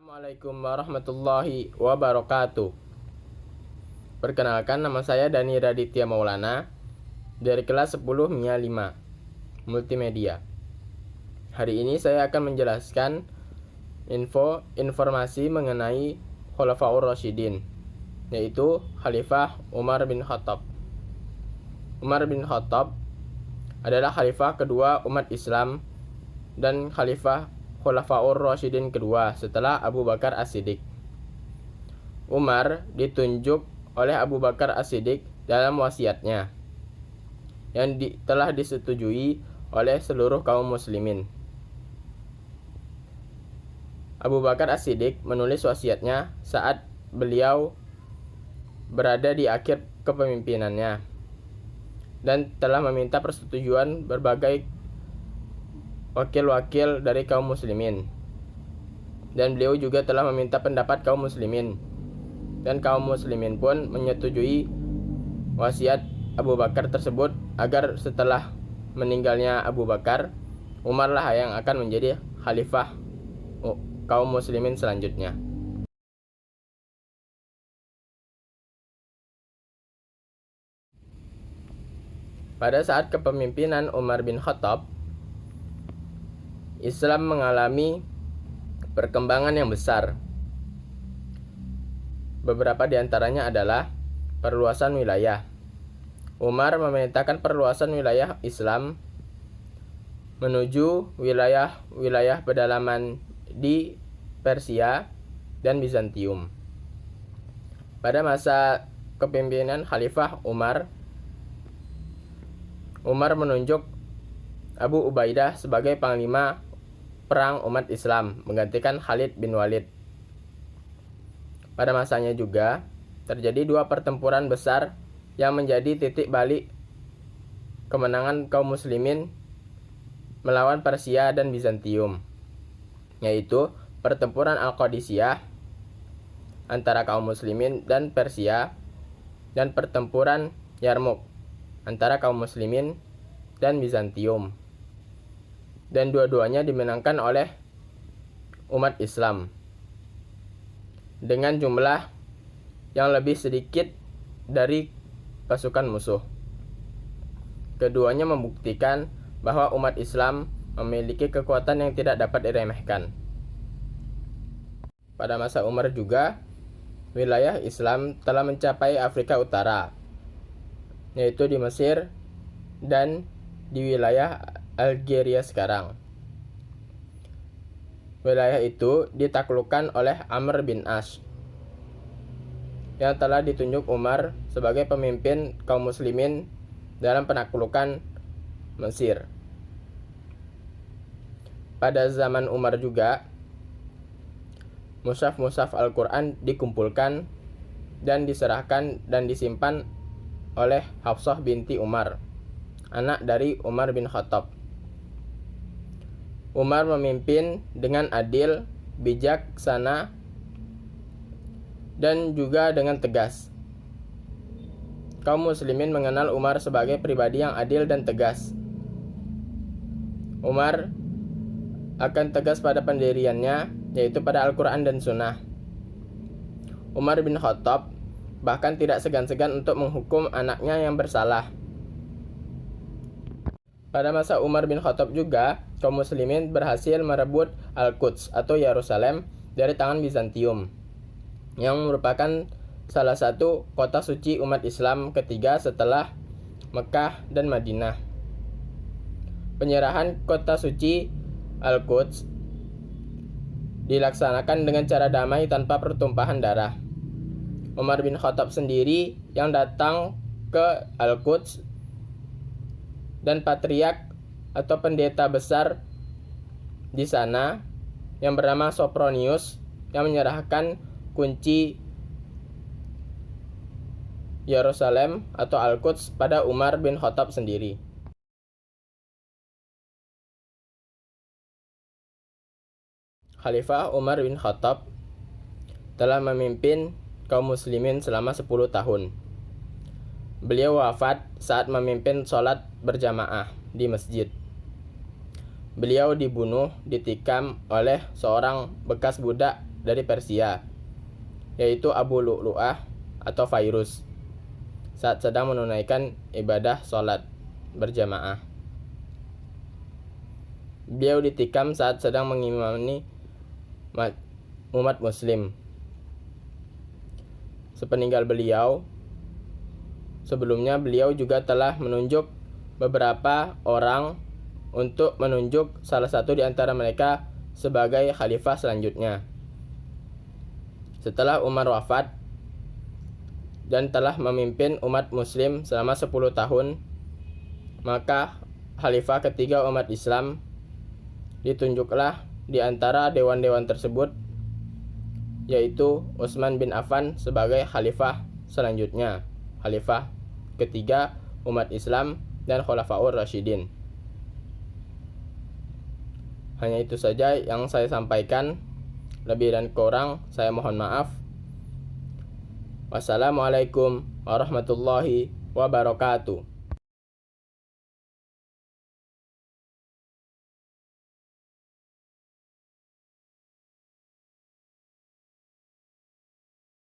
Assalamualaikum warahmatullahi wabarakatuh. Perkenalkan, nama saya Dani Raditya Maulana dari kelas 10 MIA 5 Multimedia. Hari ini saya akan menjelaskan informasi mengenai Khulafaur Rasyidin, yaitu Khalifah Umar bin Khattab. Umar bin Khattab adalah khalifah kedua umat Islam dan khalifah Khulafaur Rasyidin kedua setelah Abu Bakar As-Siddiq. Umar ditunjuk oleh Abu Bakar As-Siddiq dalam wasiatnya yang telah disetujui oleh seluruh kaum muslimin. Abu Bakar As-Siddiq menulis wasiatnya saat beliau berada di akhir kepemimpinannya dan telah meminta persetujuan berbagai wakil-wakil dari kaum muslimin, dan beliau juga telah meminta pendapat kaum muslimin, dan kaum muslimin pun menyetujui wasiat Abu Bakar tersebut agar setelah meninggalnya Abu Bakar, Umar lah yang akan menjadi khalifah kaum muslimin selanjutnya. Pada saat kepemimpinan Umar bin Khattab, Islam mengalami perkembangan yang besar. Beberapa di antaranya adalah perluasan wilayah. Umar memerintahkan perluasan wilayah Islam menuju wilayah-wilayah pedalaman di Persia dan Bizantium. Pada masa kepemimpinan Khalifah Umar menunjuk Abu Ubaidah sebagai panglima perang umat Islam, menggantikan Khalid bin Walid. Pada masanya juga terjadi dua pertempuran besar yang menjadi titik balik kemenangan kaum muslimin melawan Persia dan Bizantium, yaitu pertempuran Al-Qadisiyah antara kaum muslimin dan Persia, dan pertempuran Yarmuk antara kaum muslimin dan Bizantium, dan dua-duanya dimenangkan oleh umat Islam dengan jumlah yang lebih sedikit dari pasukan musuh. Keduanya membuktikan bahwa umat Islam memiliki kekuatan yang tidak dapat diremehkan. Pada masa Umar juga, wilayah Islam telah mencapai Afrika Utara, yaitu di Mesir dan di wilayah Algeria sekarang. Wilayah itu ditaklukkan oleh Amr bin As, yang telah ditunjuk Umar sebagai pemimpin kaum muslimin dalam penaklukan Mesir. Pada zaman Umar juga, mushaf-mushaf Al-Quran dikumpulkan dan diserahkan dan disimpan oleh Hafsah binti Umar, anak dari Umar bin Khattab. Umar memimpin dengan adil, bijaksana, dan juga dengan tegas. Kaum muslimin mengenal Umar sebagai pribadi yang adil dan tegas. Umar akan tegas pada pendiriannya, yaitu pada Al-Quran dan Sunnah. Umar bin Khattab bahkan tidak segan-segan untuk menghukum anaknya yang bersalah. Pada masa Umar bin Khattab juga, kaum muslimin berhasil merebut Al-Quds atau Yerusalem dari tangan Bizantium, yang merupakan salah satu kota suci umat Islam ketiga setelah Mekah dan Madinah. Penyerahan kota suci Al-Quds dilaksanakan dengan cara damai tanpa pertumpahan darah. Umar bin Khattab sendiri yang datang ke Al-Quds, dan patriark atau pendeta besar di sana yang bernama Sopronius yang menyerahkan kunci Yerusalem atau Al-Quds pada Umar bin Khattab sendiri. Khalifah Umar bin Khattab telah memimpin kaum muslimin selama 10 tahun. Beliau wafat saat memimpin sholat berjamaah di masjid. Beliau dibunuh, ditikam oleh seorang bekas budak dari Persia, yaitu Abu Lu'lu'ah atau Fairuz, saat sedang menunaikan ibadah sholat berjamaah. Beliau ditikam saat sedang mengimami umat muslim. Sepeninggal beliau, sebelumnya beliau juga telah menunjuk beberapa orang untuk menunjuk salah satu di antara mereka sebagai khalifah selanjutnya. Setelah Umar wafat dan telah memimpin umat muslim selama 10 tahun, maka khalifah ketiga umat Islam ditunjuklah di antara dewan-dewan tersebut, yaitu Utsman bin Affan sebagai khalifah selanjutnya, khalifah ketiga umat Islam dan Khulafaur Rasyidin. Hanya itu saja yang saya sampaikan. Lebih dan kurang saya mohon maaf. Wassalamualaikum warahmatullahi wabarakatuh.